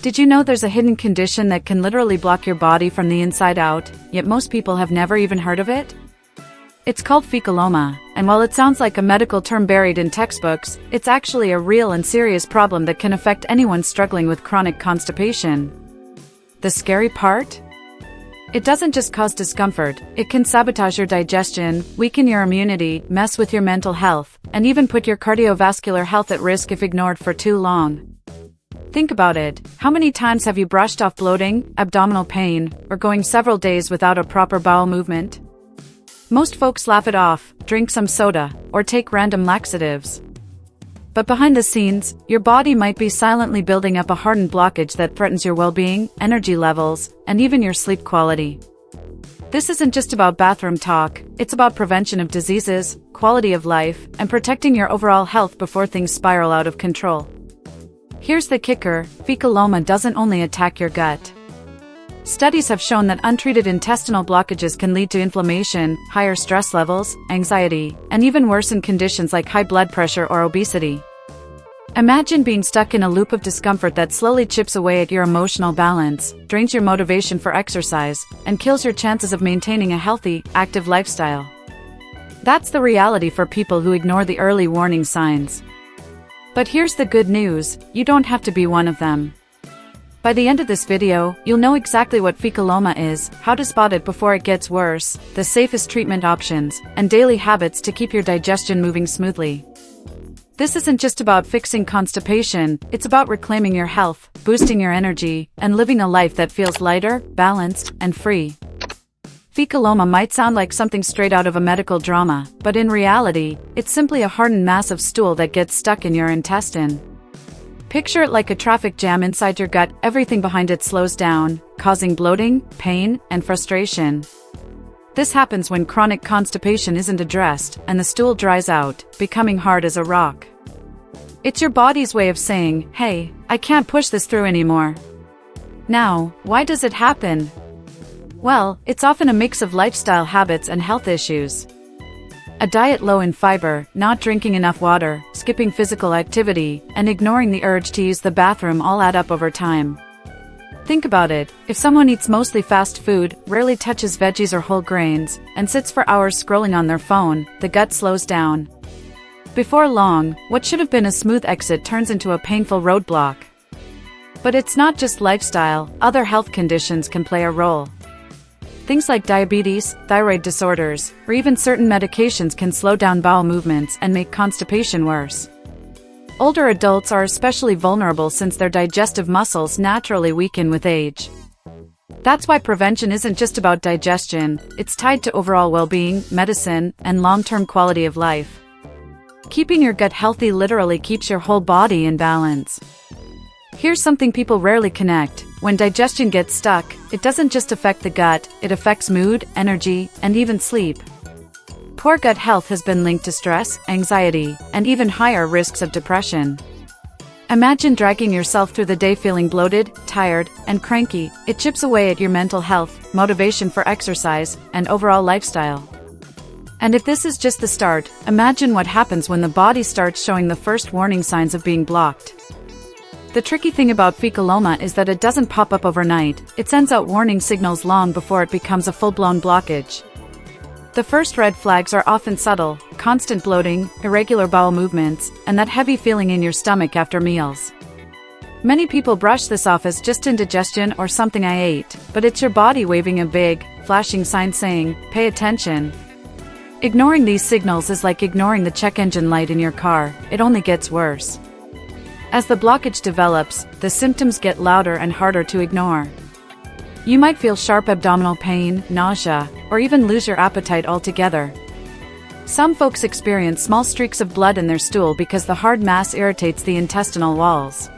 Did you know there's a hidden condition that can literally block your body from the inside out, yet most people have never even heard of it? It's called fecaloma, and while it sounds like a medical term buried in textbooks, it's actually a real and serious problem that can affect anyone struggling with chronic constipation. The scary part? It doesn't just cause discomfort, it can sabotage your digestion, weaken your immunity, mess with your mental health, and even put your cardiovascular health at risk if ignored for too long. Think about it. How many times have you brushed off bloating, abdominal pain, or going several days without a proper bowel movement? Most folks laugh it off, drink some soda, or take random laxatives. But behind the scenes, your body might be silently building up a hardened blockage that threatens your well-being, energy levels, and even your sleep quality. This isn't just about bathroom talk, it's about prevention of diseases, quality of life, and protecting your overall health before things spiral out of control. Here's the kicker, fecaloma doesn't only attack your gut. Studies have shown that untreated intestinal blockages can lead to inflammation, higher stress levels, anxiety, and even worsen conditions like high blood pressure or obesity. Imagine being stuck in a loop of discomfort that slowly chips away at your emotional balance, drains your motivation for exercise, and kills your chances of maintaining a healthy, active lifestyle. That's the reality for people who ignore the early warning signs. But here's the good news, you don't have to be one of them. By the end of this video, you'll know exactly what fecaloma is, how to spot it before it gets worse, the safest treatment options, and daily habits to keep your digestion moving smoothly. This isn't just about fixing constipation, it's about reclaiming your health, boosting your energy, and living a life that feels lighter, balanced, and free. Fecaloma might sound like something straight out of a medical drama, but in reality, it's simply a hardened mass of stool that gets stuck in your intestine. Picture it like a traffic jam inside your gut, everything behind it slows down, causing bloating, pain, and frustration. This happens when chronic constipation isn't addressed, and the stool dries out, becoming hard as a rock. It's your body's way of saying, hey, I can't push this through anymore. Now, why does it happen? Well, it's often a mix of lifestyle habits and health issues. A diet low in fiber, not drinking enough water, skipping physical activity, and ignoring the urge to use the bathroom all add up over time. Think about it, if someone eats mostly fast food, rarely touches veggies or whole grains, and sits for hours scrolling on their phone, the gut slows down. Before long, what should have been a smooth exit turns into a painful roadblock. But it's not just lifestyle, other health conditions can play a role. Things like diabetes, thyroid disorders, or even certain medications can slow down bowel movements and make constipation worse. Older adults are especially vulnerable since their digestive muscles naturally weaken with age. That's why prevention isn't just about digestion, it's tied to overall well-being, medicine, and long-term quality of life. Keeping your gut healthy literally keeps your whole body in balance. Here's something people rarely connect. When digestion gets stuck, it doesn't just affect the gut, it affects mood, energy, and even sleep. Poor gut health has been linked to stress, anxiety, and even higher risks of depression. Imagine dragging yourself through the day feeling bloated, tired, and cranky. It chips away at your mental health, motivation for exercise, and overall lifestyle. And if this is just the start, imagine what happens when the body starts showing the first warning signs of being blocked. The tricky thing about fecaloma is that it doesn't pop up overnight, it sends out warning signals long before it becomes a full-blown blockage. The first red flags are often subtle, constant bloating, irregular bowel movements, and that heavy feeling in your stomach after meals. Many people brush this off as just indigestion or something I ate, but it's your body waving a big, flashing sign saying, pay attention. Ignoring these signals is like ignoring the check engine light in your car, it only gets worse. As the blockage develops, the symptoms get louder and harder to ignore. You might feel sharp abdominal pain, nausea, or even lose your appetite altogether. Some folks experience small streaks of blood in their stool because the hard mass irritates the intestinal walls.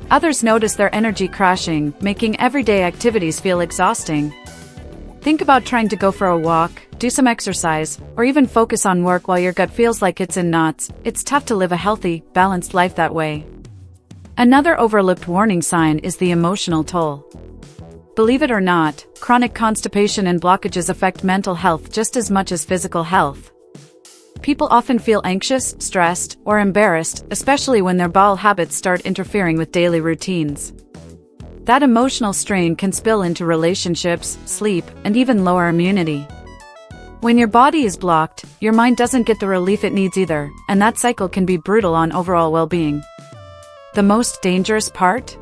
Others notice their energy crashing, making everyday activities feel exhausting. Think about trying to go for a walk, do some exercise, or even focus on work while your gut feels like it's in knots. It's tough to live a healthy, balanced life that way. Another overlooked warning sign is the emotional toll. Believe it or not, chronic constipation and blockages affect mental health just as much as physical health. People often feel anxious, stressed, or embarrassed, especially when their bowel habits start interfering with daily routines. That emotional strain can spill into relationships, sleep, and even lower immunity. When your body is blocked, your mind doesn't get the relief it needs either, and that cycle can be brutal on overall well-being. The most dangerous part?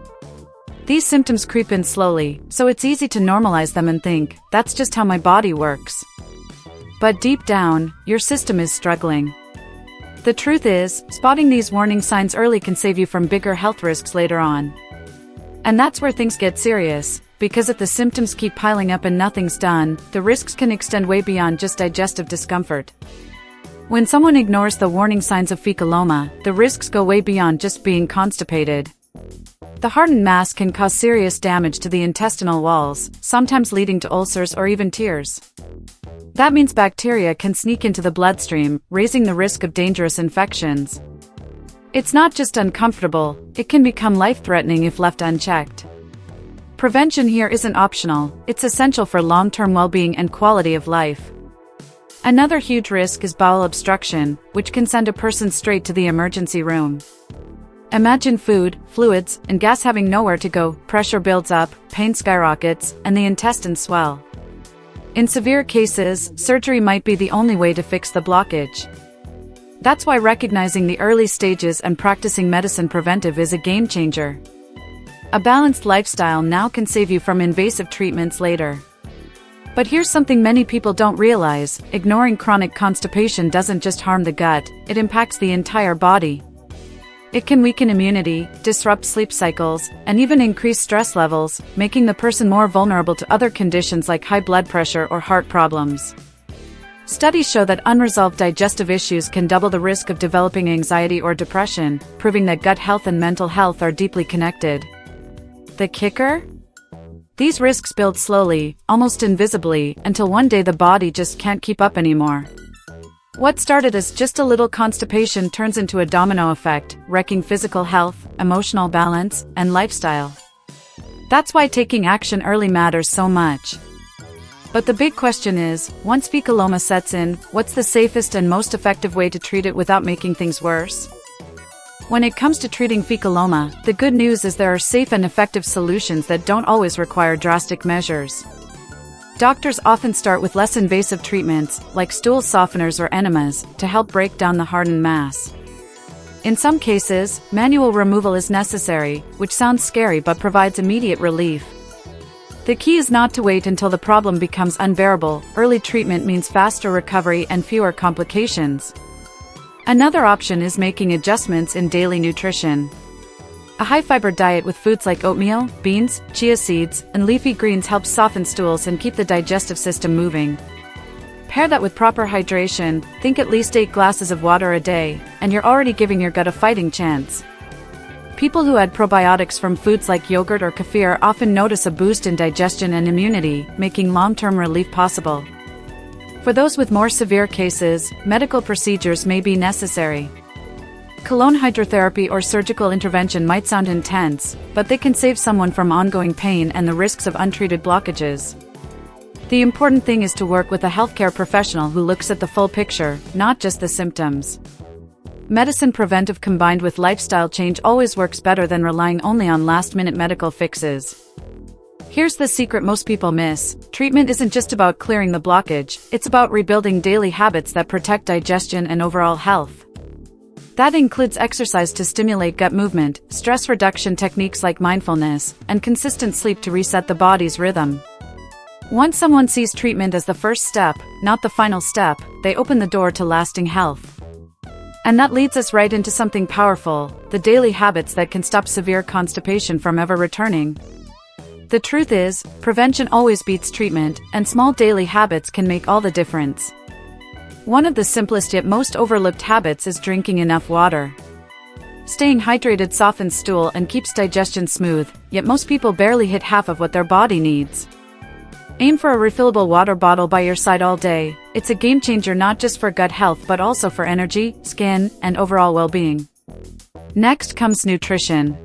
These symptoms creep in slowly, so it's easy to normalize them and think, that's just how my body works. But deep down, your system is struggling. The truth is, spotting these warning signs early can save you from bigger health risks later on. And that's where things get serious, because if the symptoms keep piling up and nothing's done, the risks can extend way beyond just digestive discomfort. When someone ignores the warning signs of fecaloma, the risks go way beyond just being constipated. The hardened mass can cause serious damage to the intestinal walls, sometimes leading to ulcers or even tears. That means bacteria can sneak into the bloodstream, raising the risk of dangerous infections. It's not just uncomfortable, it can become life-threatening if left unchecked. Prevention here isn't optional, it's essential for long-term well-being and quality of life. Another huge risk is bowel obstruction, which can send a person straight to the emergency room. Imagine food, fluids, and gas having nowhere to go, pressure builds up, pain skyrockets, and the intestines swell. In severe cases, surgery might be the only way to fix the blockage. That's why recognizing the early stages and practicing medicine preventive is a game changer. A balanced lifestyle now can save you from invasive treatments later. But here's something many people don't realize: ignoring chronic constipation doesn't just harm the gut, it impacts the entire body. It can weaken immunity, disrupt sleep cycles, and even increase stress levels, making the person more vulnerable to other conditions like high blood pressure or heart problems. Studies show that unresolved digestive issues can double the risk of developing anxiety or depression, proving that gut health and mental health are deeply connected. The kicker? These risks build slowly, almost invisibly, until one day the body just can't keep up anymore. What started as just a little constipation turns into a domino effect, wrecking physical health, emotional balance, and lifestyle. That's why taking action early matters so much. But the big question is, once fecaloma sets in, what's the safest and most effective way to treat it without making things worse? When it comes to treating fecaloma, the good news is there are safe and effective solutions that don't always require drastic measures. Doctors often start with less invasive treatments, like stool softeners or enemas, to help break down the hardened mass. In some cases, manual removal is necessary, which sounds scary but provides immediate relief. The key is not to wait until the problem becomes unbearable. Early treatment means faster recovery and fewer complications. Another option is making adjustments in daily nutrition. A high-fiber diet with foods like oatmeal, beans, chia seeds, and leafy greens helps soften stools and keep the digestive system moving. Pair that with proper hydration, think at least 8 glasses of water a day, and you're already giving your gut a fighting chance. People who add probiotics from foods like yogurt or kefir often notice a boost in digestion and immunity, making long-term relief possible. For those with more severe cases, medical procedures may be necessary. Colon hydrotherapy or surgical intervention might sound intense, but they can save someone from ongoing pain and the risks of untreated blockages. The important thing is to work with a healthcare professional who looks at the full picture, not just the symptoms. Medicine preventive combined with lifestyle change always works better than relying only on last-minute medical fixes. Here's the secret most people miss: treatment isn't just about clearing the blockage, it's about rebuilding daily habits that protect digestion and overall health. That includes exercise to stimulate gut movement, stress reduction techniques like mindfulness, and consistent sleep to reset the body's rhythm. Once someone sees treatment as the first step, not the final step, they open the door to lasting health. And that leads us right into something powerful: the daily habits that can stop severe constipation from ever returning. The truth is, prevention always beats treatment, and small daily habits can make all the difference. One of the simplest yet most overlooked habits is drinking enough water. Staying hydrated softens stool and keeps digestion smooth, yet most people barely hit half of what their body needs. Aim for a refillable water bottle by your side all day. It's a game changer not just for gut health but also for energy, skin, and overall well-being. Next comes nutrition.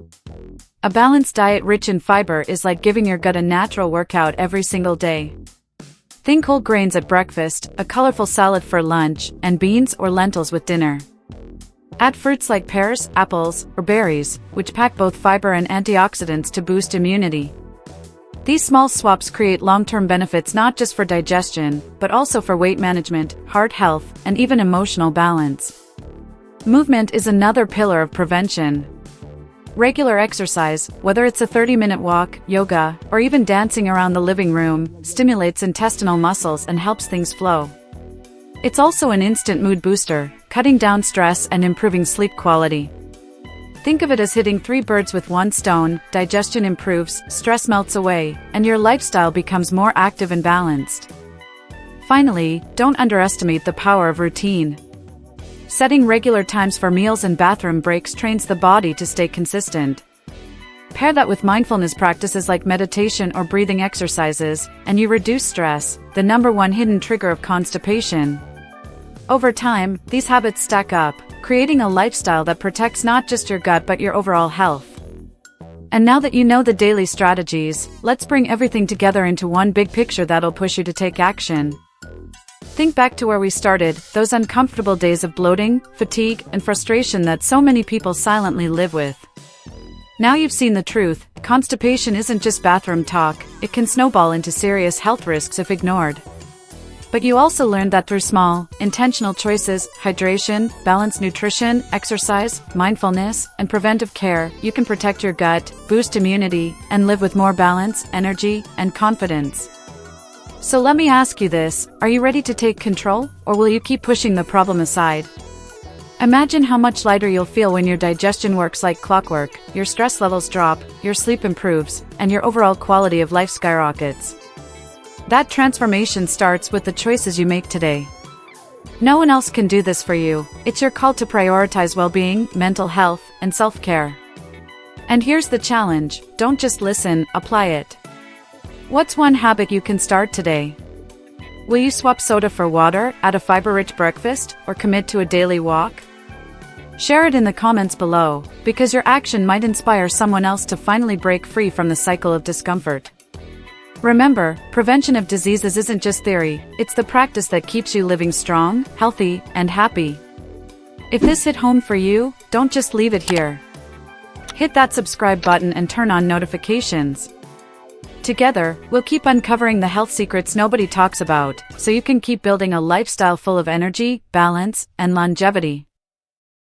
A balanced diet rich in fiber is like giving your gut a natural workout every single day. Think whole grains at breakfast, a colorful salad for lunch, and beans or lentils with dinner. Add fruits like pears, apples, or berries, which pack both fiber and antioxidants to boost immunity. These small swaps create long-term benefits not just for digestion, but also for weight management, heart health, and even emotional balance. Movement is another pillar of prevention. Regular exercise, whether it's a 30-minute walk, yoga, or even dancing around the living room, stimulates intestinal muscles and helps things flow. It's also an instant mood booster, cutting down stress and improving sleep quality. Think of it as hitting 3 birds with 1 stone: digestion improves, stress melts away, and your lifestyle becomes more active and balanced. Finally, don't underestimate the power of routine. Setting regular times for meals and bathroom breaks trains the body to stay consistent. Pair that with mindfulness practices like meditation or breathing exercises, and you reduce stress, the #1 hidden trigger of constipation. Over time, these habits stack up, creating a lifestyle that protects not just your gut but your overall health. And now that you know the daily strategies, let's bring everything together into one big picture that'll push you to take action. Think back to where we started, those uncomfortable days of bloating, fatigue, and frustration that so many people silently live with. Now you've seen the truth, constipation isn't just bathroom talk, it can snowball into serious health risks if ignored. But you also learned that through small, intentional choices, hydration, balanced nutrition, exercise, mindfulness, and preventive care, you can protect your gut, boost immunity, and live with more balance, energy, and confidence. So let me ask you this, are you ready to take control, or will you keep pushing the problem aside? Imagine how much lighter you'll feel when your digestion works like clockwork, your stress levels drop, your sleep improves, and your overall quality of life skyrockets. That transformation starts with the choices you make today. No one else can do this for you. It's your call to prioritize well-being, mental health, and self-care. And here's the challenge, don't just listen, apply it. What's one habit you can start today? Will you swap soda for water, add a fiber-rich breakfast, or commit to a daily walk? Share it in the comments below, because your action might inspire someone else to finally break free from the cycle of discomfort. Remember, prevention of diseases isn't just theory, it's the practice that keeps you living strong, healthy, and happy. If this hit home for you, don't just leave it here. Hit that subscribe button and turn on notifications. Together, we'll keep uncovering the health secrets nobody talks about, so you can keep building a lifestyle full of energy, balance, and longevity.